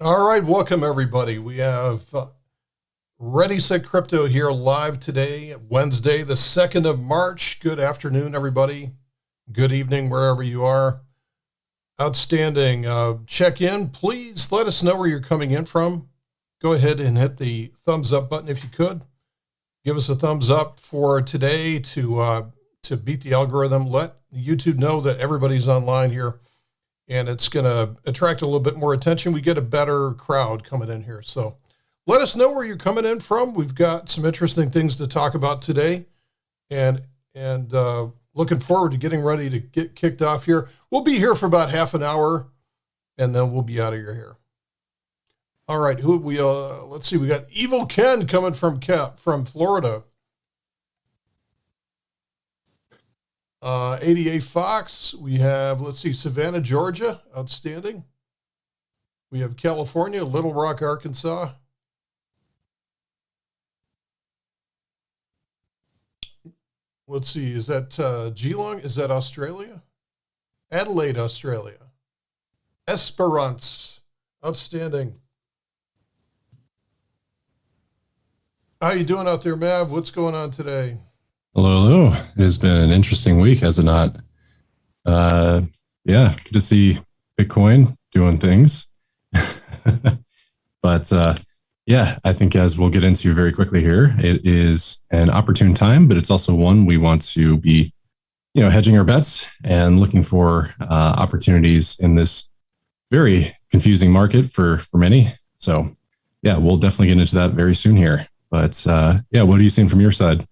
All right, welcome everybody. We have ReadySetCrypto here live today, Wednesday, the 2nd of March. Good afternoon, everybody. Good evening, wherever you are. Outstanding. Check in. Please let us know where you're coming in from. Go ahead and hit the thumbs up button if you could. Give us a thumbs up for today to beat the algorithm. Let YouTube know that everybody's online here. And it's going to attract a little bit more attention. We get a better crowd coming in here. So let us know where you're coming in from. We've got some interesting things to talk about today. And looking forward to getting ready to get kicked off here. We'll be here for about half an hour, and then we'll be out of your hair. All right, let's see. We got Evil Ken coming from Florida. 88 Fox, we have, let's see, Savannah, Georgia, outstanding. We have California, Little Rock, Arkansas. Let's see, is that Geelong? Is that Australia? Adelaide, Australia. Esperance, outstanding. How you doing out there, Mav? What's going on today? Hello, hello. It has been an interesting week, has it not? Yeah, good to see Bitcoin doing things. But yeah, I think as we'll get into very quickly here, it is an opportune time, but it's also one we want to be, hedging our bets and looking for opportunities in this very confusing market for many. So yeah, we'll definitely get into that very soon here. But yeah, what are you seeing from your side?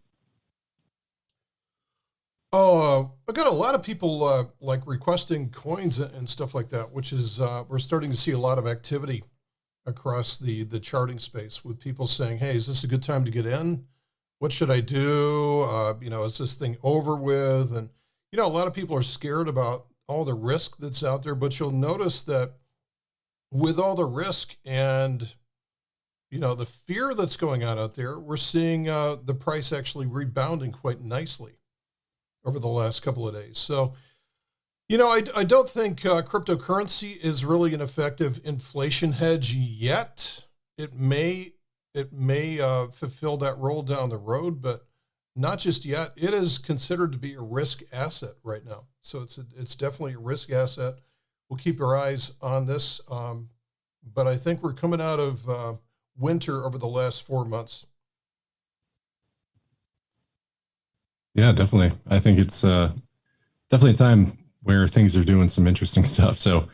Oh, I got a lot of people like requesting coins and stuff like that, which is we're starting to see a lot of activity across the charting space with people saying, "Hey, is this a good time to get in? What should I do? Is this thing over with?" And a lot of people are scared about all the risk that's out there. But you'll notice that with all the risk and the fear that's going on out there, we're seeing the price actually rebounding quite nicely over the last couple of days. So, I don't think cryptocurrency is really an effective inflation hedge yet. It may fulfill that role down the road, but not just yet. It is considered to be a risk asset right now. So it's definitely a risk asset. We'll keep our eyes on this. But I think we're coming out of winter over the last 4 months. Yeah, definitely. I think it's definitely a time where things are doing some interesting stuff. So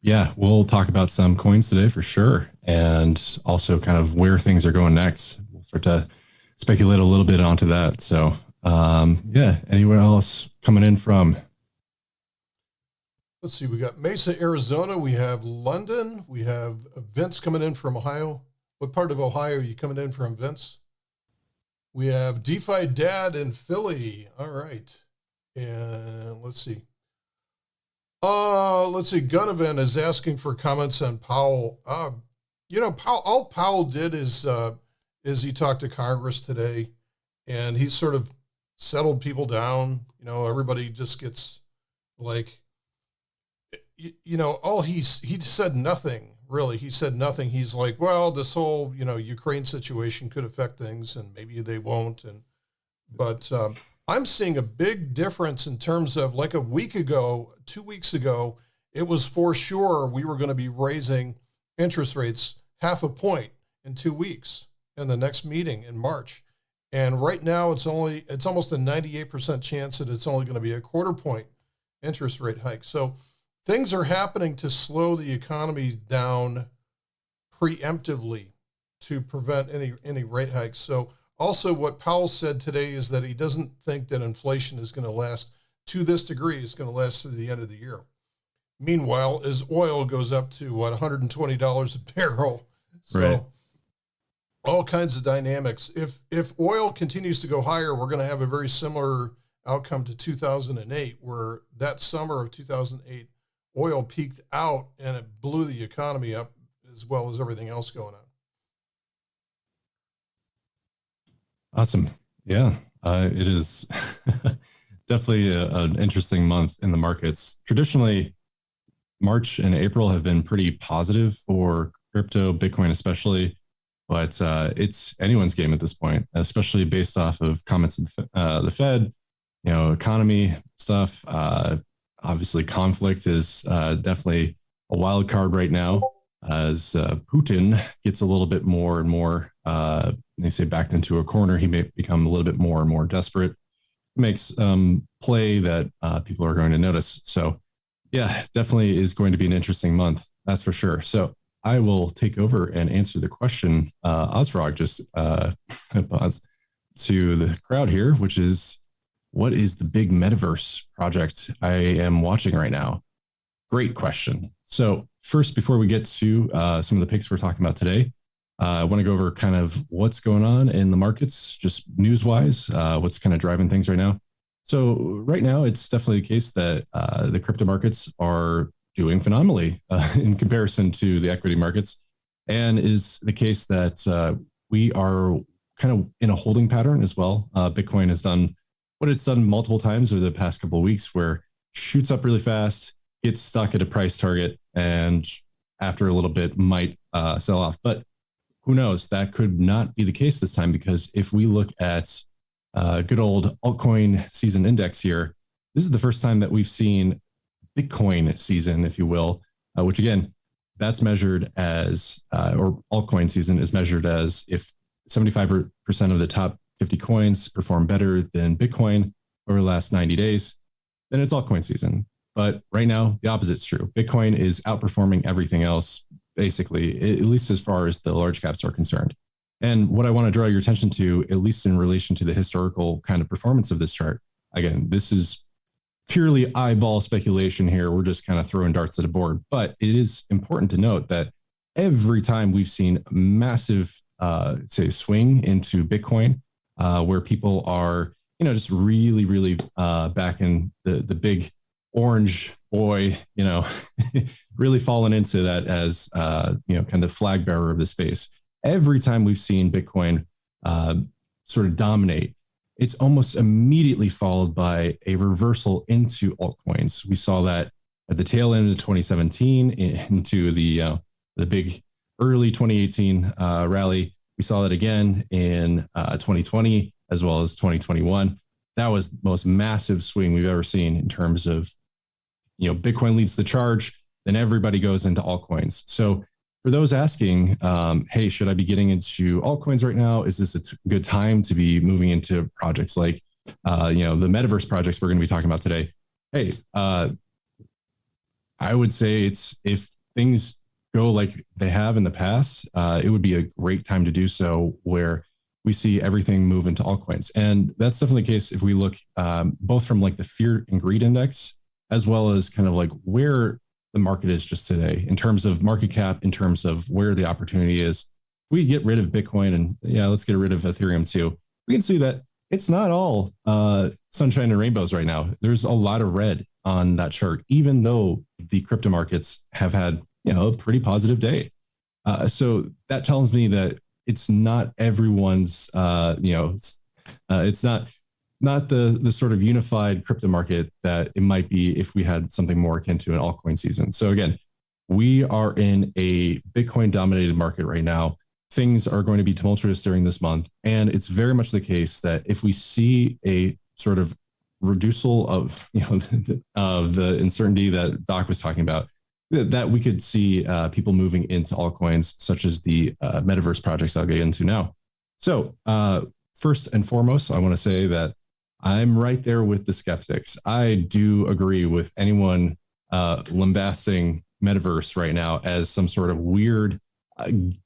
yeah, we'll talk about some coins today for sure. And also kind of where things are going next. We'll start to speculate a little bit onto that. So yeah, anywhere else coming in from? Let's see, we got Mesa, Arizona. We have London. We have Vince coming in from Ohio. What part of Ohio are you coming in from, Vince? We have DeFi Dad in Philly. All right. And let's see. Gunovan is asking for comments on Powell. All Powell did is he talked to Congress today, and he sort of settled people down. Everybody just gets like, he said nothing. Really, he said nothing. He's like, well, this whole, Ukraine situation could affect things, and maybe they won't. But I'm seeing a big difference in terms of like a week ago, 2 weeks ago, it was for sure we were going to be raising interest rates 0.5 point in 2 weeks in the next meeting in March. And right now it's almost a 98% chance that it's only going to be a 0.25 point interest rate hike. So things are happening to slow the economy down preemptively to prevent any rate hikes. So also what Powell said today is that he doesn't think that inflation is going to last to this degree. It's going to last through the end of the year. Meanwhile, as oil goes up to $120 a barrel. So right. All kinds of dynamics. If oil continues to go higher, we're going to have a very similar outcome to 2008, where that summer of 2008, oil peaked out and it blew the economy up as well as everything else going on. Awesome. Yeah, it is definitely an interesting month in the markets. Traditionally, March and April have been pretty positive for crypto, Bitcoin especially, but it's anyone's game at this point, especially based off of comments of the Fed, economy stuff. Obviously, conflict is definitely a wild card right now as Putin gets a little bit more and more, they say, backed into a corner. He may become a little bit more and more desperate. Makes play that people are going to notice. So yeah, definitely is going to be an interesting month. That's for sure. So I will take over and answer the question. Ozfrog just paused to the crowd here, which is, what is the big metaverse project I am watching right now? Great question. So first, before we get to some of the picks we're talking about today, I want to go over kind of what's going on in the markets, just news-wise, what's kind of driving things right now. So right now, it's definitely the case that the crypto markets are doing phenomenally in comparison to the equity markets, and is the case that we are kind of in a holding pattern as well. Bitcoin has done what it's done multiple times over the past couple of weeks, where it shoots up really fast, gets stuck at a price target, and after a little bit might sell off. But who knows? That could not be the case this time, because if we look at good old altcoin season index here, this is the first time that we've seen Bitcoin season, if you will, which again, that's measured as, or altcoin season is measured as if 75% of the top 50 coins perform better than Bitcoin over the last 90 days, then it's altcoin season. But right now, the opposite's true. Bitcoin is outperforming everything else, basically, at least as far as the large caps are concerned. And what I want to draw your attention to, at least in relation to the historical kind of performance of this chart, again, this is purely eyeball speculation here. We're just kind of throwing darts at a board. But it is important to note that every time we've seen massive, say, swing into Bitcoin, where people are, just really, really backing the big orange boy, really falling into that as, kind of flag bearer of the space. Every time we've seen Bitcoin sort of dominate, it's almost immediately followed by a reversal into altcoins. We saw that at the tail end of 2017 into the big early 2018 rally. We saw that again in 2020 as well as 2021. That was the most massive swing we've ever seen in terms of, Bitcoin leads the charge, then everybody goes into altcoins. So for those asking, hey, should I be getting into altcoins right now? Is this a good time to be moving into projects like, the Metaverse projects we're going to be talking about today? Hey, I would say if things go like they have in the past, it would be a great time to do so, where we see everything move into altcoins. And that's definitely the case if we look both from like the fear and greed index, as well as kind of like where the market is just today in terms of market cap, in terms of where the opportunity is. We get rid of Bitcoin and let's get rid of Ethereum too. We can see that it's not all sunshine and rainbows right now. There's a lot of red on that chart, even though the crypto markets have had, a pretty positive day. So that tells me that it's not everyone's, it's not the sort of unified crypto market that it might be if we had something more akin to an altcoin season. So again, we are in a Bitcoin dominated market right now. Things are going to be tumultuous during this month. And it's very much the case that if we see a sort of reducial of, of the uncertainty that Doc was talking about, that we could see people moving into altcoins, such as the Metaverse projects I'll get into now. So first and foremost, I want to say that I'm right there with the skeptics. I do agree with anyone lambasting Metaverse right now as some sort of weird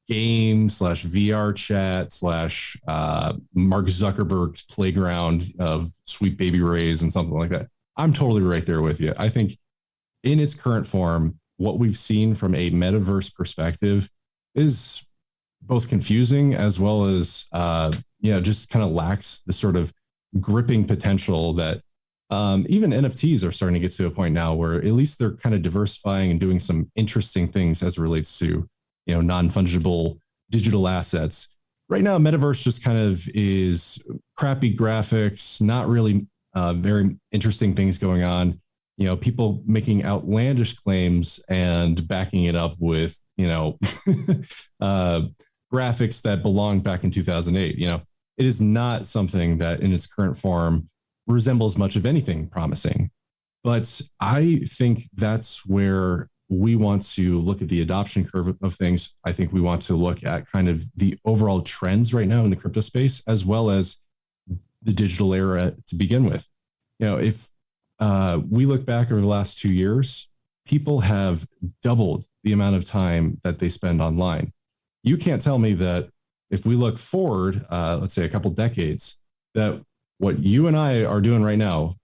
game / VR chat / Mark Zuckerberg's playground of sweet baby rays and something like that. I'm totally right there with you. I think in its current form, what we've seen from a Metaverse perspective is both confusing as well as, just kind of lacks the sort of gripping potential that even NFTs are starting to get to a point now where at least they're kind of diversifying and doing some interesting things as it relates to, non-fungible digital assets. Right now, Metaverse just kind of is crappy graphics, not really very interesting things going on. people making outlandish claims and backing it up with, graphics that belonged back in 2008. It is not something that in its current form resembles much of anything promising. But I think that's where we want to look at the adoption curve of things. I think we want to look at kind of the overall trends right now in the crypto space, as well as the digital era to begin with. If we look back over the last 2 years, people have doubled the amount of time that they spend online. You can't tell me that if we look forward, let's say a couple decades, that what you and I are doing right now,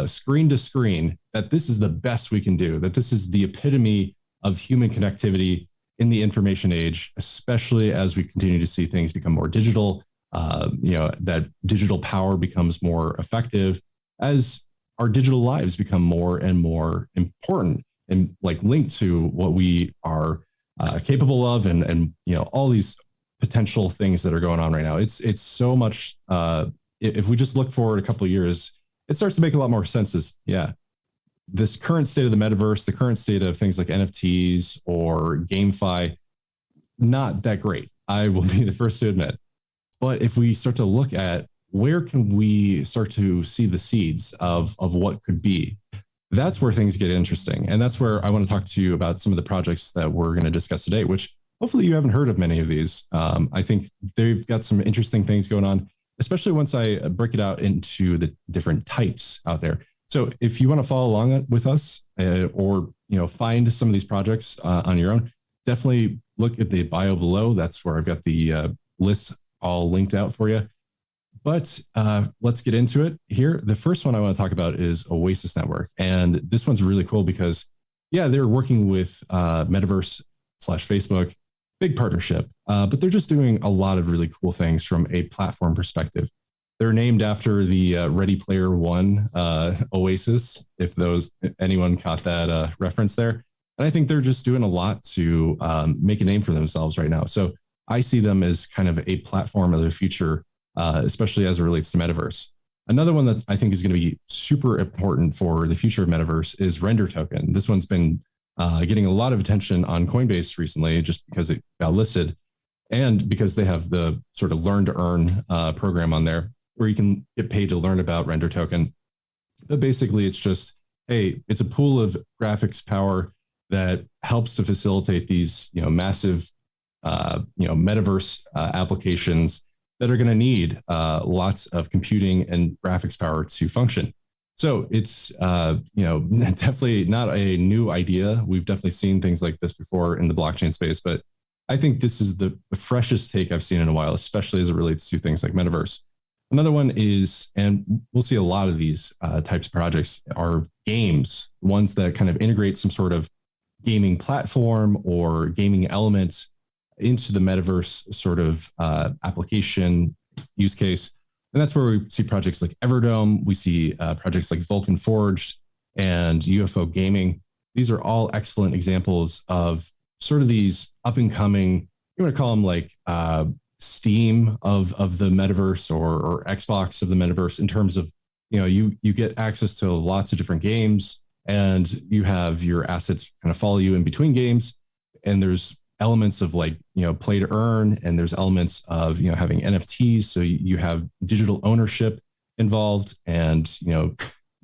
screen to screen, that this is the best we can do, that this is the epitome of human connectivity in the information age, especially as we continue to see things become more digital, that digital power becomes more effective as our digital lives become more and more important and linked to what we are capable of, and all these potential things that are going on right now. It's so much. If we just look forward a couple of years, it starts to make a lot more sense. This current state of the metaverse, the current state of things like NFTs or GameFi, not that great. I will be the first to admit. But if we start to look at where can we start to see the seeds of what could be, that's where things get interesting. And that's where I want to talk to you about some of the projects that we're going to discuss today, which hopefully you haven't heard of many of these. I think they've got some interesting things going on, especially once I break it out into the different types out there. So if you want to follow along with us or find some of these projects on your own, definitely look at the bio below. That's where I've got the list all linked out for you. But let's get into it here. The first one I want to talk about is Oasis Network. And this one's really cool because, they're working with Metaverse/Facebook, big partnership, but they're just doing a lot of really cool things from a platform perspective. They're named after the Ready Player One Oasis, if anyone caught that reference there. And I think they're just doing a lot to make a name for themselves right now. So I see them as kind of a platform of the future, especially as it relates to Metaverse. Another one that I think is going to be super important for the future of Metaverse is Render Token. This one's been getting a lot of attention on Coinbase recently just because it got listed and because they have the sort of learn to earn program on there where you can get paid to learn about Render Token. But basically, it's just, hey, it's a pool of graphics power that helps to facilitate these, massive, Metaverse applications that are going to need lots of computing and graphics power to function. So it's, definitely not a new idea. We've definitely seen things like this before in the blockchain space, but I think this is the freshest take I've seen in a while, especially as it relates to things like Metaverse. Another one is, and we'll see a lot of these types of projects, are games, ones that kind of integrate some sort of gaming platform or gaming element into the Metaverse sort of application use case. And that's where we see projects like Everdome. We see projects like Vulcan Forged and UFO Gaming. These are all excellent examples of sort of these up and coming, you want to call them like Steam of the Metaverse or Xbox of the Metaverse in terms of, you get access to lots of different games and you have your assets kind of follow you in between games. And there's elements of play to earn, and there's elements of, having NFTs. So you have digital ownership involved. And,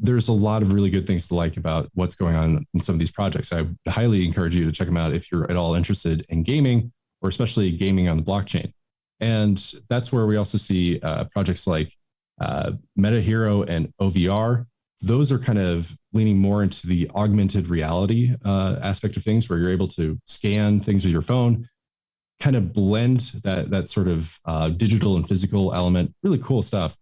there's a lot of really good things to like about what's going on in some of these projects. I highly encourage you to check them out if you're at all interested in gaming, or especially gaming on the blockchain. And that's where we also see projects like Meta Hero and OVR. Those are kind of leaning more into the augmented reality aspect of things, where you're able to scan things with your phone, kind of blend that sort of digital and physical element. Really cool stuff.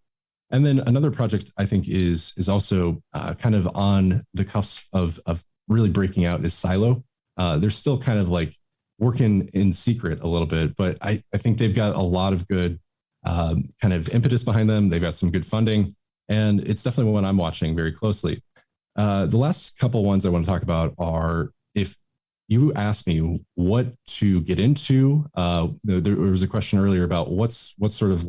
And then another project I think is also kind of on the cusp of really breaking out is Silo. They're still kind of working in secret a little bit, but I think they've got a lot of good kind of impetus behind them. They've got some good funding, and it's definitely one I'm watching very closely. The last couple ones I want to talk about are, if you ask me what to get into, there was a question earlier about what's sort of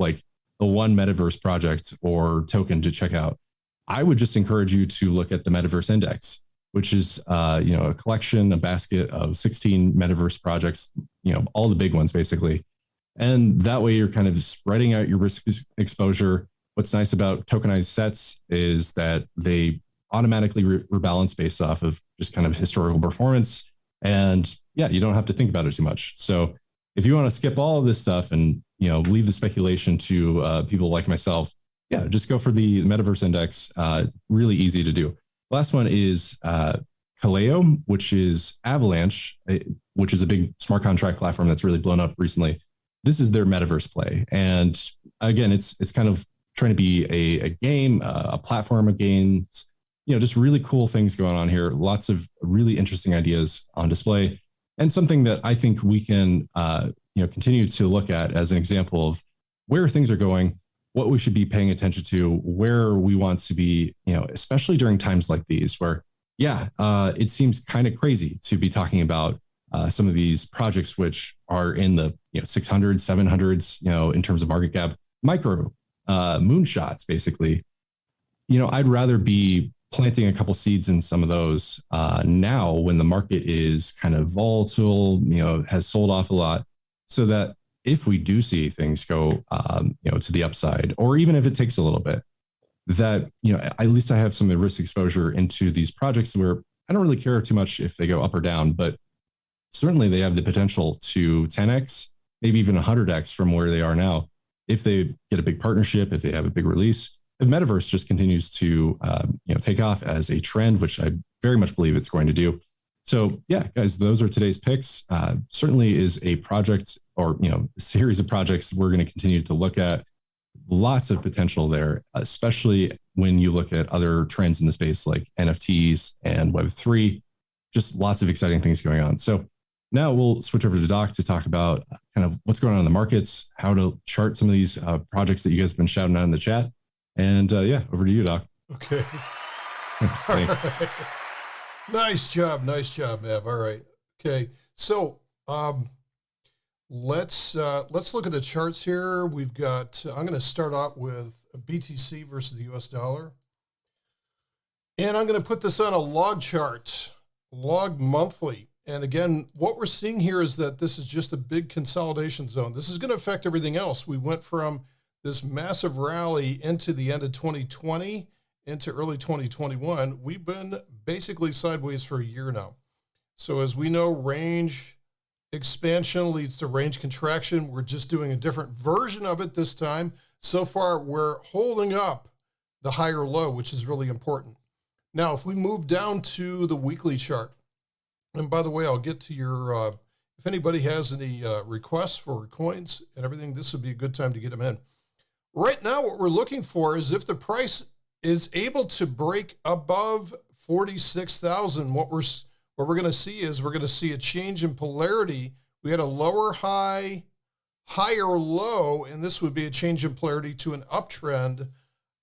the one Metaverse project or token to check out. I would just encourage you to look at the Metaverse Index. which is a collection, a basket of 16 metaverse projects, all the big ones basically. And that way you're kind of spreading out your risk exposure. What's nice about tokenized sets is that they automatically rebalance based off of just kind of historical performance. And yeah, you don't have to think about it too much. So if you want to skip all of this stuff and leave the speculation to people like myself, yeah, just go for the Metaverse Index. Really easy to do. Last one is Kaleo, which is Avalanche, which is a big smart contract platform that's really blown up recently. This is their metaverse play. And again, it's kind of trying to be a game, a platform of games, just really cool things going on here. Lots of really interesting ideas on display, and something that I think we can continue to look at as an example of where things are going, what we should be paying attention to, where we want to be, especially during times like these where, it seems kind of crazy to be talking about some of these projects, which are in the 600s, 700s, in terms of market cap, micro moonshots, basically. I'd rather be planting a couple seeds in some of those now when the market is kind of volatile, has sold off a lot, so that if we do see things go, to the upside, or even if it takes a little bit, that, at least I have some risk exposure into these projects where I don't really care too much if they go up or down, but certainly they have the potential to 10x, maybe even 100x from where they are now, if they get a big partnership, if they have a big release, if Metaverse just continues to, take off as a trend, which I very much believe it's going to do. So yeah, guys, those are today's picks. Certainly is a project or, a series of projects we're going to continue to look at. Lots of potential there, especially when you look at other trends in the space like NFTs and Web3, just lots of exciting things going on. So now we'll switch over to Doc to talk about kind of what's going on in the markets, how to chart some of these projects that you guys have been shouting out in the chat. And over to you, Doc. Okay. Thanks. Right. Nice job, Mav. All right. Okay. So let's look at the charts here. We've got. I'm going to start out with BTC versus the US dollar, and I'm going to put this on a log chart, log monthly. And again, what we're seeing here is that this is just a big consolidation zone. This is going to affect everything else. We went from this massive rally into the end of 2020 into early 2021. We've been basically sideways for a year now. So as we know, range expansion leads to range contraction. We're just doing a different version of it this time. So far, we're holding up the higher low, which is really important. Now, if we move down to the weekly chart, and by the way, I'll get to your, if anybody has any requests for coins and everything, this would be a good time to get them in. Right now, what we're looking for is if the price is able to break above 46,000, what we're going to see is we're going to see a change in polarity. We had a lower high, higher low, and this would be a change in polarity to an uptrend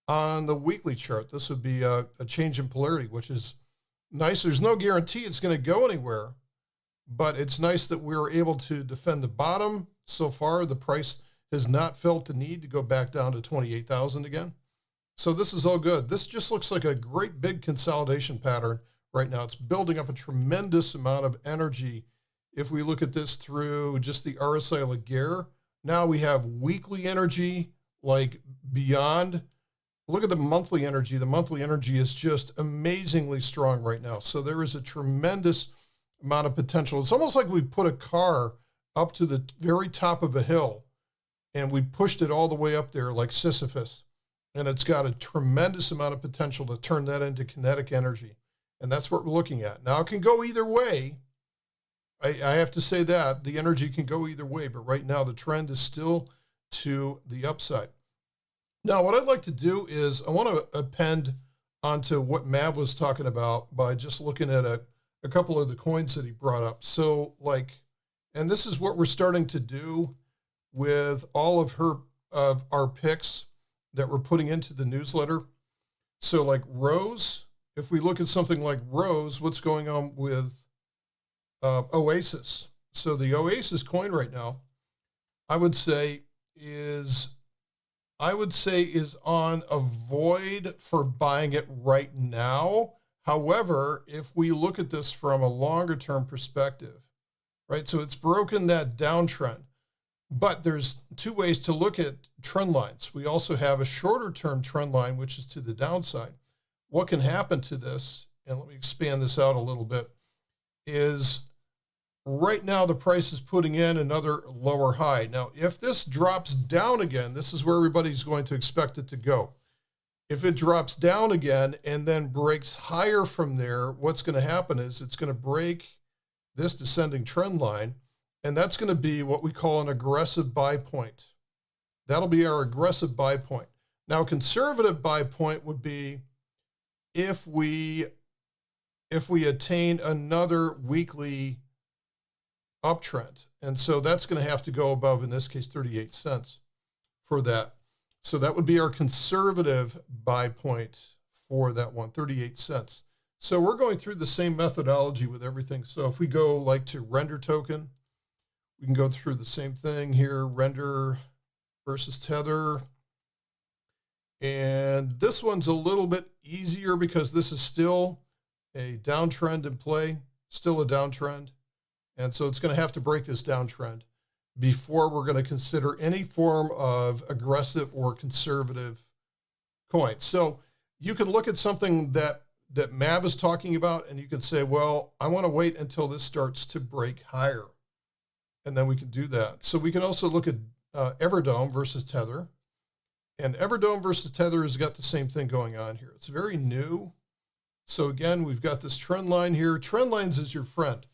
on the weekly chart. This would be a change in polarity, which is nice. There's no guarantee it's going to go anywhere, but it's nice that we were able to defend the bottom. So far, the price has not felt the need to go back down to 28,000 again. So this is all good. This just looks like a great big consolidation pattern right now. It's building up a tremendous amount of energy. If we look at this through just the RSI Laguerre, now we have weekly energy like beyond. Look at the monthly energy. The monthly energy is just amazingly strong right now. So there is a tremendous amount of potential. It's almost like we put a car up to the very top of a hill and we pushed it all the way up there like Sisyphus. And it's got a tremendous amount of potential to turn that into kinetic energy. And that's what we're looking at. Now, it can go either way. I have to say that. The energy can go either way. But right now, the trend is still to the upside. Now, what I'd like to do is I want to append onto what Mav was talking about by just looking at a couple of the coins that he brought up. So, and this is what we're starting to do with all of our picks that we're putting into the newsletter. So like Rose, if we look at something like Rose, what's going on with Oasis? So the Oasis coin right now, I would say is on a void for buying it right now. However, if we look at this from a longer term perspective, right? So it's broken that downtrend. But there's two ways to look at trend lines. We also have a shorter term trend line, which is to the downside. What can happen to this, and let me expand this out a little bit, is right now the price is putting in another lower high. Now, if this drops down again, this is where everybody's going to expect it to go. If it drops down again and then breaks higher from there, what's going to happen is it's going to break this descending trend line, and that's going to be what we call an aggressive buy point. That'll be our aggressive buy point. Now, a conservative buy point would be if we attain another weekly uptrend. And so that's going to have to go above, in this case, 38 cents for that. So that would be our conservative buy point for that one, 38 cents. So we're going through the same methodology with everything. So if we go like to render token, we can go through the same thing here, render versus tether. And this one's a little bit easier because this is still a downtrend in play, still a downtrend. And so it's going to have to break this downtrend before we're going to consider any form of aggressive or conservative coin. So you can look at something that Mav is talking about, and you can say, well, I want to wait until this starts to break higher. And then we can do that. So we can also look at Everdome versus Tether. And Everdome versus Tether has got the same thing going on here. It's very new. So again, we've got this trend line here. Trend lines is your friend,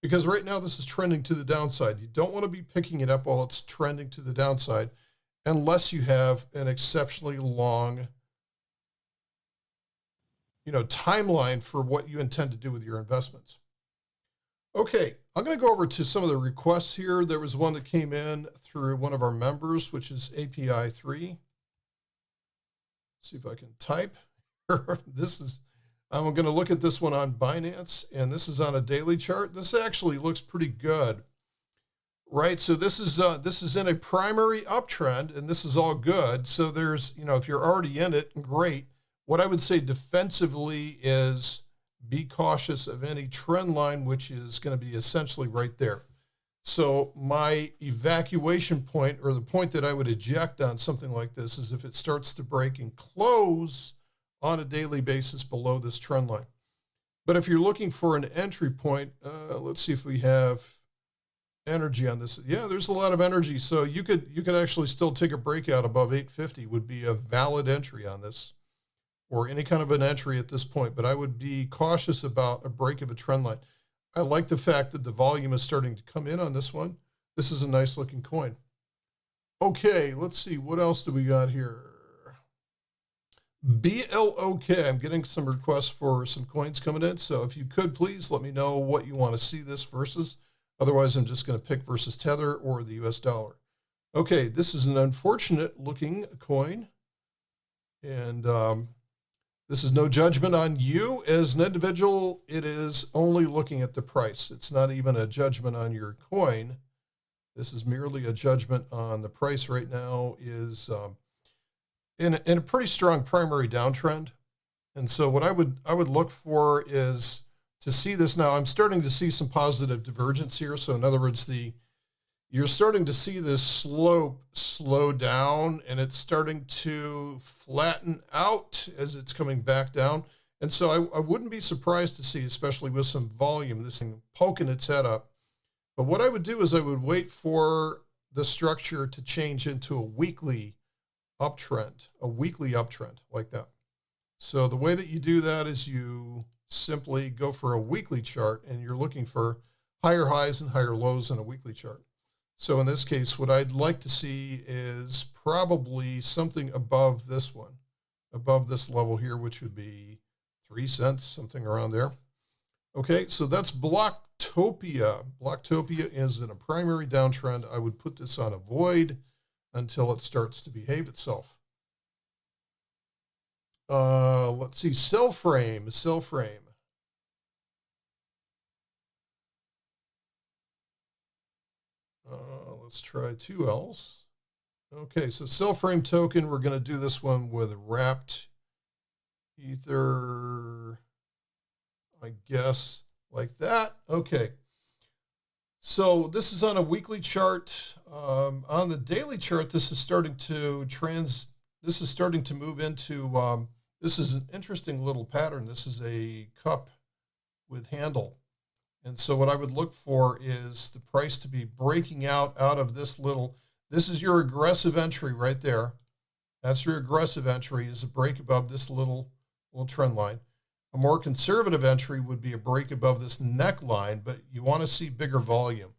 because right now this is trending to the downside. You don't want to be picking it up while it's trending to the downside unless you have an exceptionally long, timeline for what you intend to do with your investments. Okay, I'm going to go over to some of the requests here. There was one that came in through one of our members, which is API 3. See if I can type. I'm going to look at this one on Binance, and this is on a daily chart. This actually looks pretty good, right? So this is in a primary uptrend, and this is all good. So there's, if you're already in it, great. What I would say defensively is be cautious of any trend line, which is going to be essentially right there. So my evacuation point, or the point that I would eject on something like this, is if it starts to break and close on a daily basis below this trend line. But if you're looking for an entry point, let's see if we have energy on this. Yeah, there's a lot of energy. So you could actually still take a breakout above 850 would be a valid entry on this, or any kind of an entry at this point. But I would be cautious about a break of a trend line. I like the fact that the volume is starting to come in on this one. This is a nice looking coin. Okay, let's see. What else do we got here? BLOK. I'm getting some requests for some coins coming in. So if you could, please let me know what you want to see this versus. Otherwise, I'm just going to pick versus Tether or the US dollar. Okay, this is an unfortunate looking coin. And this is no judgment on you as an individual. It is only looking at the price. It's not even a judgment on your coin. This is merely a judgment on the price right now is in a pretty strong primary downtrend. And so what I would look for is to see this now. I'm starting to see some positive divergence here. So in other words, you're starting to see this slope slow down, and it's starting to flatten out as it's coming back down. And so I wouldn't be surprised to see, especially with some volume, this thing poking its head up. But what I would do is I would wait for the structure to change into a weekly uptrend like that. So the way that you do that is you simply go for a weekly chart, and you're looking for higher highs and higher lows in a weekly chart. So in this case, what I'd like to see is probably something above this one, above this level here, which would be 3 cents, something around there. Okay, so that's Blocktopia. Blocktopia is in a primary downtrend. I would put this on a void until it starts to behave itself. Let's see, sell frame. Let's try 2Ls. Okay, so sell frame token, we're going to do this one with wrapped Ether. I guess like that. Okay. So this is on a weekly chart. On the daily chart, this is starting to move into, this is an interesting little pattern. This is a cup with handle. And so what I would look for is the price to be breaking out of this is your aggressive entry right there. That's your aggressive entry, is a break above this little trend line. A more conservative entry would be a break above this neckline, but you want to see bigger volume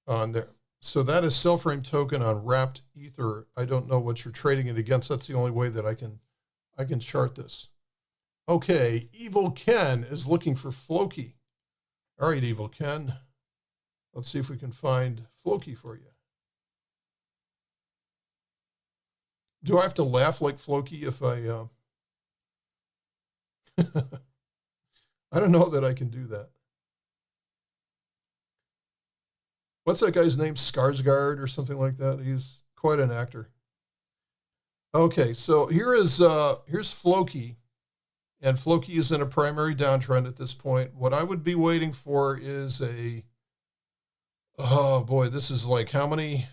on there. So that is sell frame token on wrapped ether. I don't know what you're trading it against. That's the only way that I can chart this. Okay, Evil Ken is looking for Floki. All right, Evil Ken. Let's see if we can find Floki for you. Do I have to laugh like Floki if I... I don't know that I can do that. What's that guy's name? Skarsgård or something like that? He's quite an actor. Okay, so here's Floki, and Floki is in a primary downtrend at this point. What I would be waiting for is oh boy, this is like how many?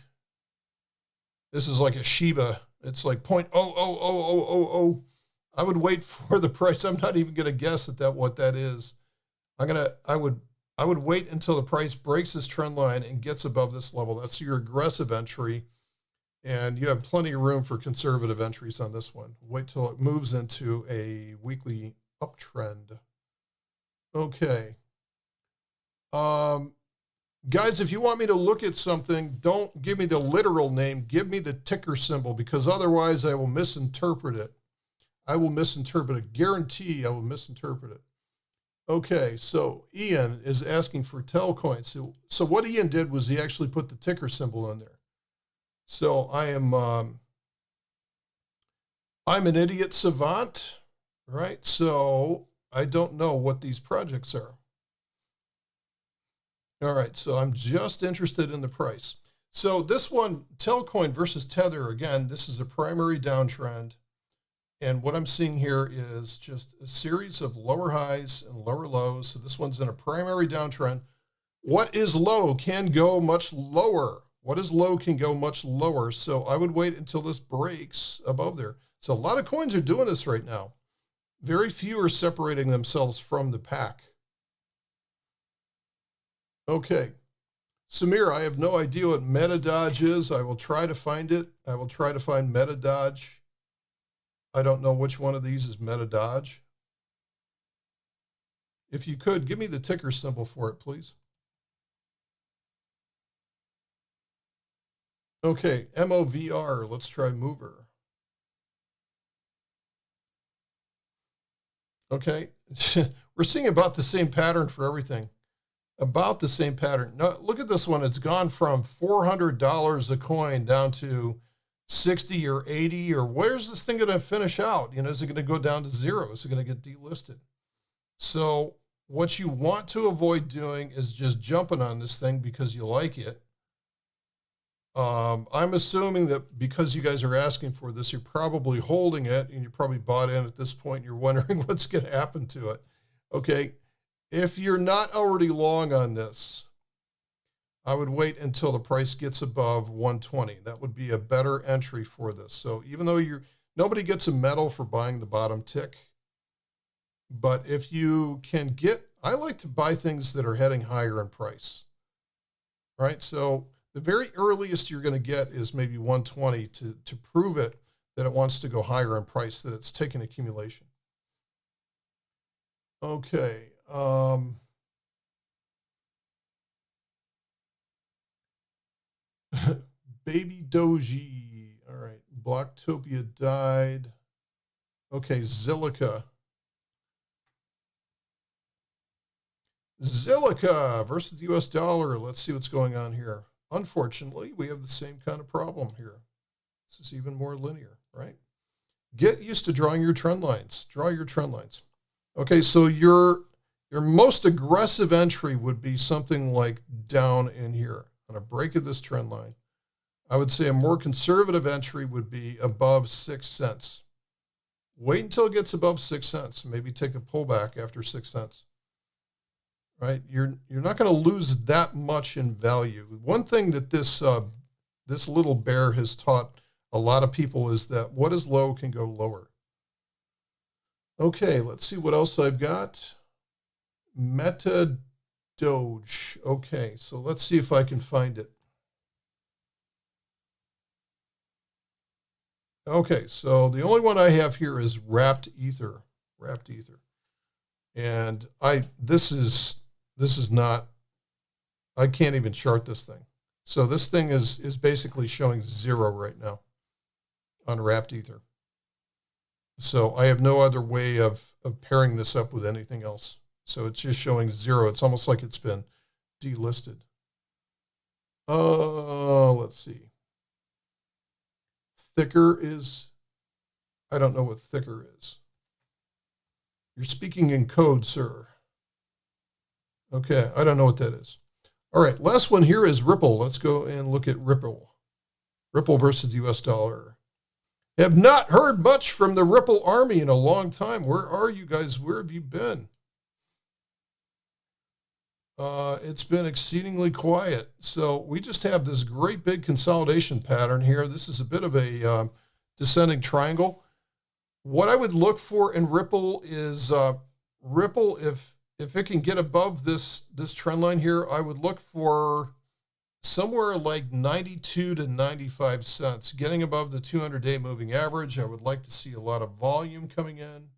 This is like a Shiba. It's like 0.00000. I would wait for the price. I'm not even going to guess at what that is. I would wait until the price breaks this trend line and gets above this level. That's your aggressive entry, and you have plenty of room for conservative entries on this one. Wait till it moves into a weekly uptrend. Okay. Guys, if you want me to look at something, don't give me the literal name. Give me the ticker symbol, because otherwise I will misinterpret it. I will misinterpret it. Guarantee I will misinterpret it. Okay, so Ian is asking for Telcoins. So what Ian did was he actually put the ticker symbol in there. So I'm an idiot savant, right? So I don't know what these projects are. All right, so I'm just interested in the price. So this one, Telcoin versus Tether, again, this is a primary downtrend. And what I'm seeing here is just a series of lower highs and lower lows. So this one's in a primary downtrend. What is low can go much lower. What is low can go much lower. So I would wait until this breaks above there. So a lot of coins are doing this right now. Very few are separating themselves from the pack. Okay. Samir, I have no idea what MetaDodge is. I will try to find it. I will try to find MetaDodge. I don't know which one of these is MetaDodge. If you could, give me the ticker symbol for it, please. Okay, MOVR. Let's try Mover. Okay, we're seeing about the same pattern for everything. About the same pattern. Now, look at this one. It's gone from $400 a coin down to 60 or 80, or where's this thing going to finish out? You know, is it going to go down to zero? Is it going to get delisted? So what you want to avoid doing is just jumping on this thing because you like it. I'm assuming that because you guys are asking for this, you're probably holding it and you probably bought in at this point. And you're wondering what's going to happen to it. Okay. If you're not already long on this, I would wait until the price gets above 120. That would be a better entry for this. So even though nobody gets a medal for buying the bottom tick, but if you can I like to buy things that are heading higher in price, right? So the very earliest you're going to get is maybe 120 to prove it that it wants to go higher in price, that it's taken accumulation. Okay. Baby Doji. All right. Blocktopia died. Okay. Zilliqa versus the US dollar. Let's see what's going on here. Unfortunately, we have the same kind of problem here. This is even more linear, right? Get used to drawing your trend lines. Draw your trend lines. Okay, so your most aggressive entry would be something like down in here on a break of this trend line. I would say a more conservative entry would be above 6 cents. Wait until it gets above 6 cents. Maybe take a pullback after 6 cents. Right? You're not going to lose that much in value. One thing that this little bear has taught a lot of people is that what is low can go lower. Okay, let's see what else I've got. Meta Doge. Okay, so let's see if I can find it. Okay, so the only one I have here is Wrapped Ether. Wrapped Ether. And this is not, I can't even chart this thing. So this thing is basically showing 0 right now on Wrapped Ether. So I have no other way of pairing this up with anything else. So it's just showing 0. It's almost like it's been delisted. Let's see. Thicker is, I don't know what thicker is. You're speaking in code, sir. Okay, I don't know what that is. All right, last one here is Ripple. Let's go and look at Ripple. Ripple versus the US dollar. Have not heard much from the Ripple army in a long time. Where are you guys? Where have you been? It's been exceedingly quiet. So we just have this great big consolidation pattern here. This is a bit of a descending triangle. What I would look for in Ripple is Ripple, if it can get above this trend line here, I would look for somewhere like 92 to 95 cents. Getting above the 200-day moving average, I would like to see a lot of volume coming in.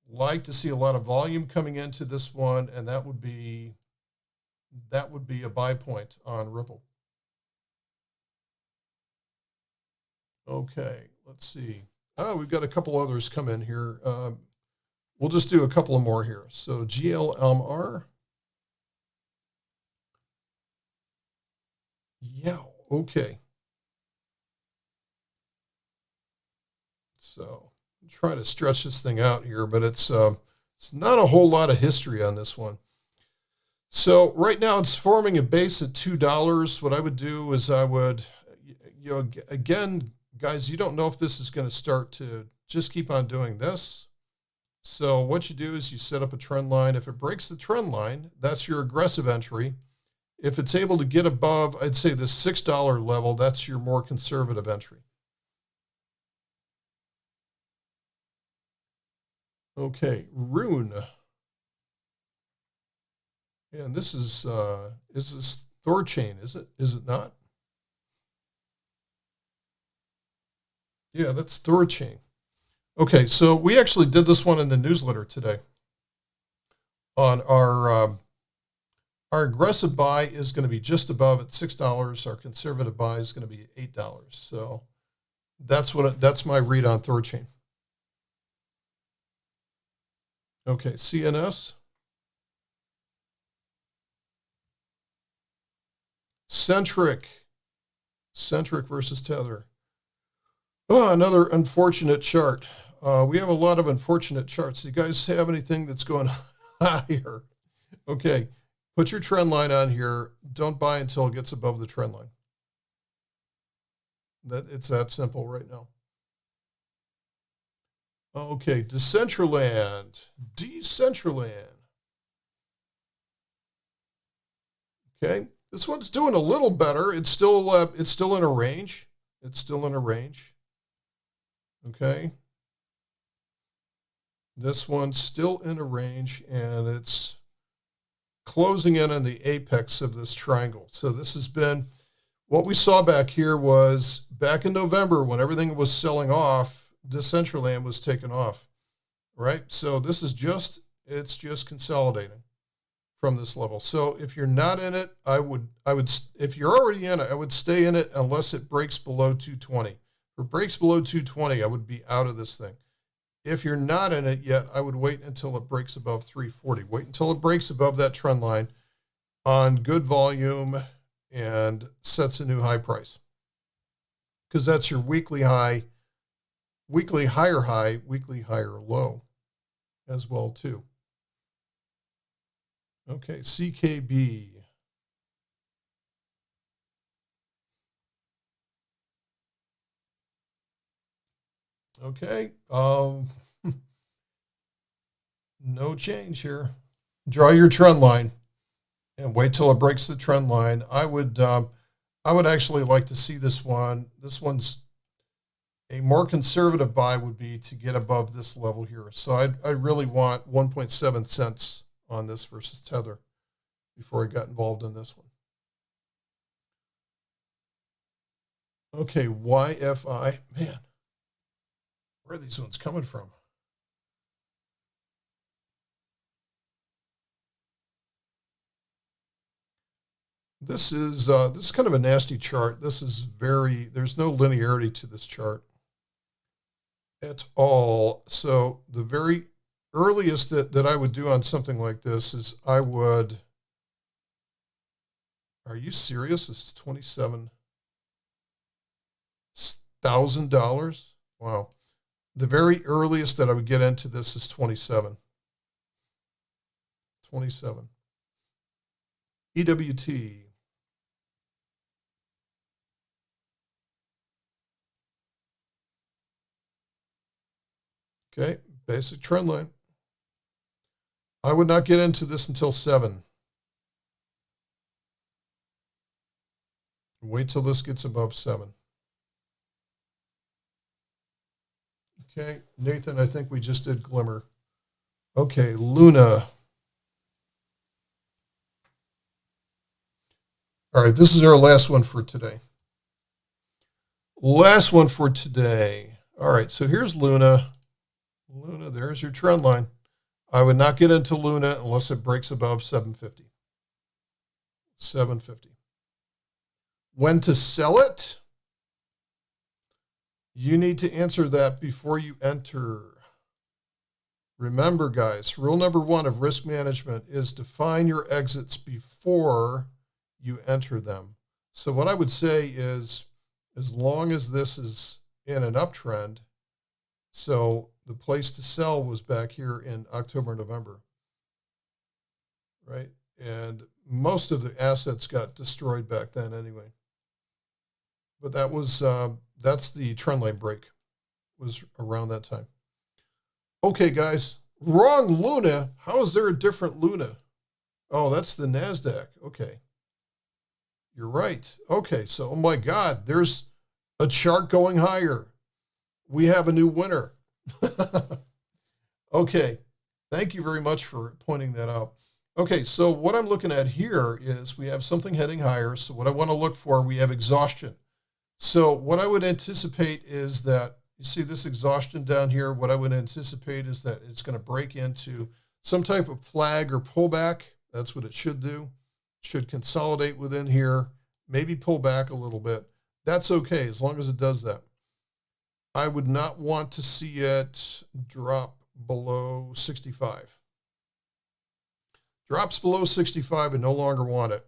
Like to see a lot of volume coming into this one, and that would be a buy point on Ripple. Okay, let's see. Oh, we've got a couple others come in here. We'll just do a couple of more here. So GLMR. Yeah, okay. So I'm trying to stretch this thing out here, but it's not a whole lot of history on this one. So right now it's forming a base at $2. What I would do is I would, again, guys, you don't know if this is going to start to just keep on doing this. So what you do is you set up a trend line. If it breaks the trend line, that's your aggressive entry. If it's able to get above, I'd say the $6 level, that's your more conservative entry. Okay, Rune. And this is this Thorchain, is it? Is it not? Yeah, that's Thorchain. Okay, so we actually did this one in the newsletter today. On our aggressive buy is going to be just above at $6. Our conservative buy is going to be $8. So that's my read on Thorchain. Okay, CNS. Centric versus Tether. Oh, another unfortunate chart. We have a lot of unfortunate charts. Do you guys have anything that's going on here? Okay, put your trend line on here. Don't buy until it gets above the trend line. It's that simple right now. Okay, Decentraland. Okay, this one's doing a little better. It's still in a range. Okay. This one's still in a range, and it's closing in on the apex of this triangle. So this has been, what we saw back here was back in November when everything was selling off, Decentraland was taken off, right? So this is it's just consolidating from this level. So if you're not in it, I would, if you're already in it, I would stay in it unless it breaks below 220. If it breaks below 220, I would be out of this thing. If you're not in it yet, I would wait until it breaks above 340. Wait until it breaks above that trend line on good volume and sets a new high price. Because that's your weekly high, weekly higher high, weekly higher low as well too. Okay, CKB. Okay. No change here. Draw your trend line and wait till it breaks the trend line. I would actually like to see this one. This one's a more conservative buy would be to get above this level here. So I really want 1.7 cents on this versus Tether before I got involved in this one. Okay, YFI. Man, where are these ones coming from? This is kind of a nasty chart. This is there's no linearity to this chart at all. So the very earliest that I would do on something like this is are you serious? This is $27,000. Wow. The very earliest that I would get into this is 27. EWT. Okay, basic trend line. I would not get into this until 7. Wait till this gets above 7. Okay, Nathan, I think we just did Glimmer. Okay, Luna. All right, this is our last one for today. Last one for today. All right, so here's Luna. Luna, there's your trend line. I would not get into Luna unless it breaks above 750. 750. When to sell it? You need to answer that before you enter. Remember, guys, rule number 1 of risk management is define your exits before you enter them. So what I would say is, as long as this is in an uptrend, so the place to sell was back here in October, November, right? And most of the assets got destroyed back then anyway. But that was, that's the trend line break, was around that time. Okay, guys, wrong Luna. How is there a different Luna? Oh, that's the NASDAQ. Okay. You're right. Okay, so, oh my God, there's a chart going higher. We have a new winner. Okay, thank you very much for pointing that out. Okay, so what I'm looking at here is we have something heading higher. So what I want to look for, we have exhaustion. So what I would anticipate is that, you see this exhaustion down here, what I would anticipate is that it's going to break into some type of flag or pullback. That's what it should do. It should consolidate within here, maybe pull back a little bit. That's okay, as long as it does that. I would not want to see it drop below 65. Drops below 65 and no longer want it.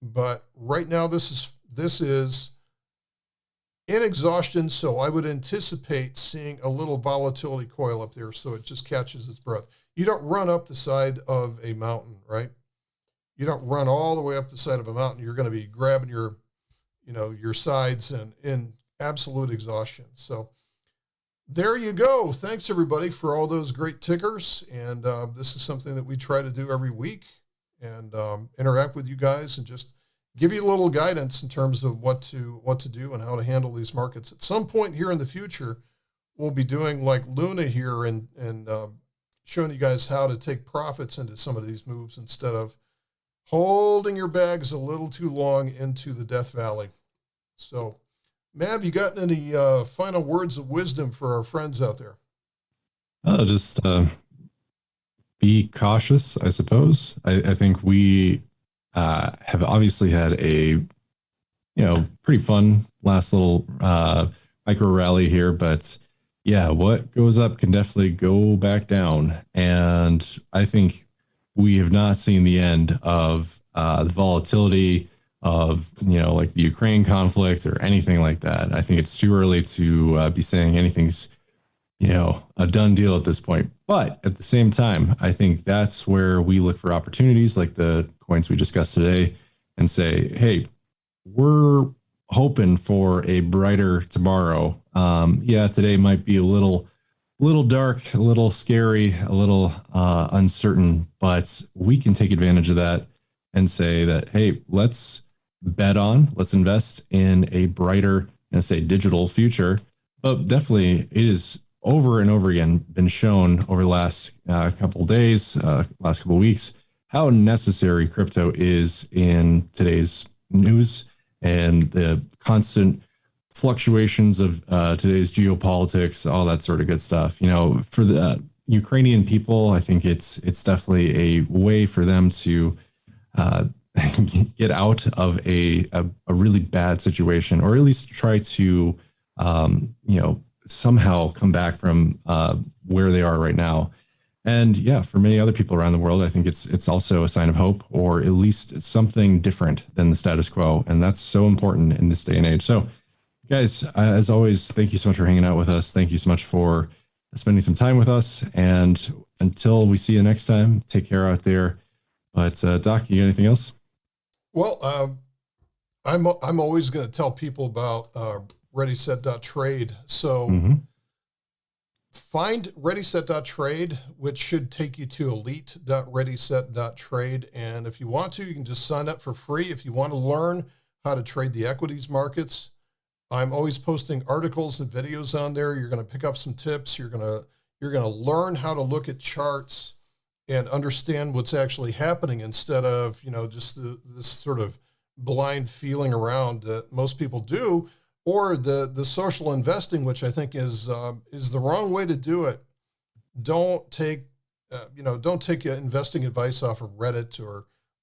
But right now this is in exhaustion, so I would anticipate seeing a little volatility coil up there so it just catches its breath. You don't run up the side of a mountain, right? You don't run all the way up the side of a mountain. You're going to be grabbing your sides and in absolute exhaustion. So there you go. Thanks everybody for all those great tickers. And this is something that we try to do every week and interact with you guys and just give you a little guidance in terms of what to do and how to handle these markets. At some point here in the future, we'll be doing like Luna here and showing you guys how to take profits into some of these moves instead of holding your bags a little too long into the Death Valley. So, Mav, you got any final words of wisdom for our friends out there? Just be cautious, I suppose. I think we have obviously had a pretty fun last little micro rally here, but yeah, what goes up can definitely go back down, and I think we have not seen the end of the volatility of like the Ukraine conflict or anything like that. I think it's too early to be saying anything's a done deal at this point. But at the same time, I think that's where we look for opportunities like the coins we discussed today and say, hey, we're hoping for a brighter tomorrow. Yeah, today might be a little dark, a little scary, a little uncertain, but we can take advantage of that and say that, hey, let's invest in a brighter, say, digital future. But definitely, it is over and over again been shown over the last couple of days, last couple of weeks, how necessary crypto is in today's news and the constant fluctuations of today's geopolitics, all that sort of good stuff. For the Ukrainian people, I think it's definitely a way for them to get out of a really bad situation, or at least try to somehow come back from where they are right now. And yeah, for many other people around the world, I think it's also a sign of hope, or at least something different than the status quo. And that's so important in this day and age. So guys, as always, thank you so much for hanging out with us. Thank you so much for spending some time with us. And until we see you next time, take care out there. But Doc, you got anything else? Well, I'm always going to tell people about ReadySet.trade. So find ReadySet.trade, which should take you to elite.readyset.trade. And if you want to, you can just sign up for free. If you want to learn how to trade the equities markets, I'm always posting articles and videos on there. You're going to pick up some tips. You're going to learn how to look at charts and understand what's actually happening, instead of, just this sort of blind feeling around that most people do, or the social investing, which I think is the wrong way to do it. Don't take investing advice off of Reddit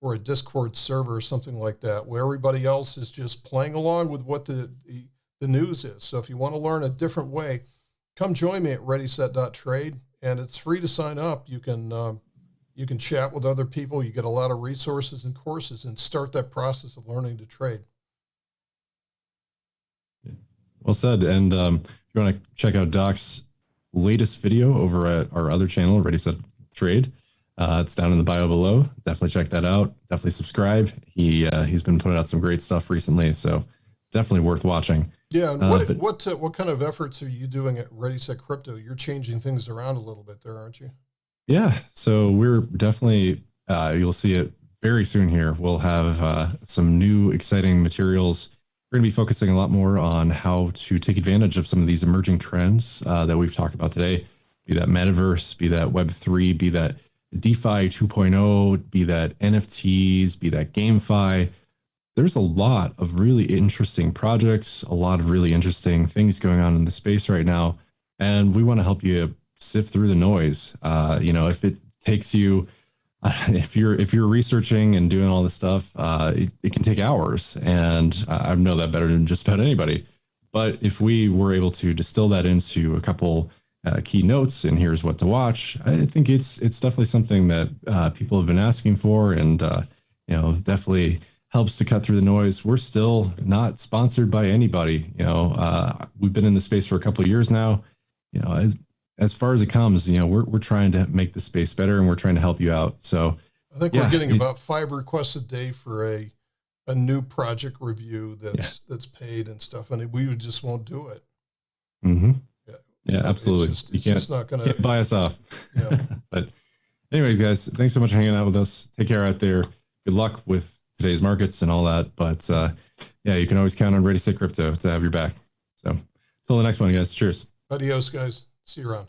or a Discord server or something like that, where everybody else is just playing along with what the news is. So if you want to learn a different way, come join me at ReadySet.trade, and it's free to sign up. You can chat with other people. You get a lot of resources and courses, and start that process of learning to trade. Well said. And if you want to check out Doc's latest video over at our other channel, ReadySetTrade, it's down in the bio below. Definitely check that out. Definitely subscribe. He's been putting out some great stuff recently, so definitely worth watching. Yeah. And what kind of efforts are you doing at ReadySetCrypto? You're changing things around a little bit there, aren't you? Yeah. So we're definitely, you'll see it very soon here. We'll have some new exciting materials. We're going to be focusing a lot more on how to take advantage of some of these emerging trends that we've talked about today, be that Metaverse, be that Web3, be that DeFi 2.0, be that NFTs, be that GameFi. There's a lot of really interesting projects, a lot of really interesting things going on in the space right now. And we want to help you sift through the noise. If it takes you, if you're researching and doing all this stuff, it can take hours. And I know that better than just about anybody. But if we were able to distill that into a couple key notes, and here's what to watch, I think it's definitely something that people have been asking for, and definitely helps to cut through the noise. We're still not sponsored by anybody. We've been in the space for a couple of years now. As far as it comes, we're trying to make the space better, and we're trying to help you out. So I think we're getting about 5 requests a day for a new project review that's paid and stuff, and we just won't do it. Mm-hmm. Yeah, absolutely. It's just not going to can't buy us off. Yeah. But anyways, guys, thanks so much for hanging out with us. Take care out there. Good luck with today's markets and all that. But you can always count on ReadySetCrypto to have your back. So until the next one, guys. Cheers. Adios, guys. See you around.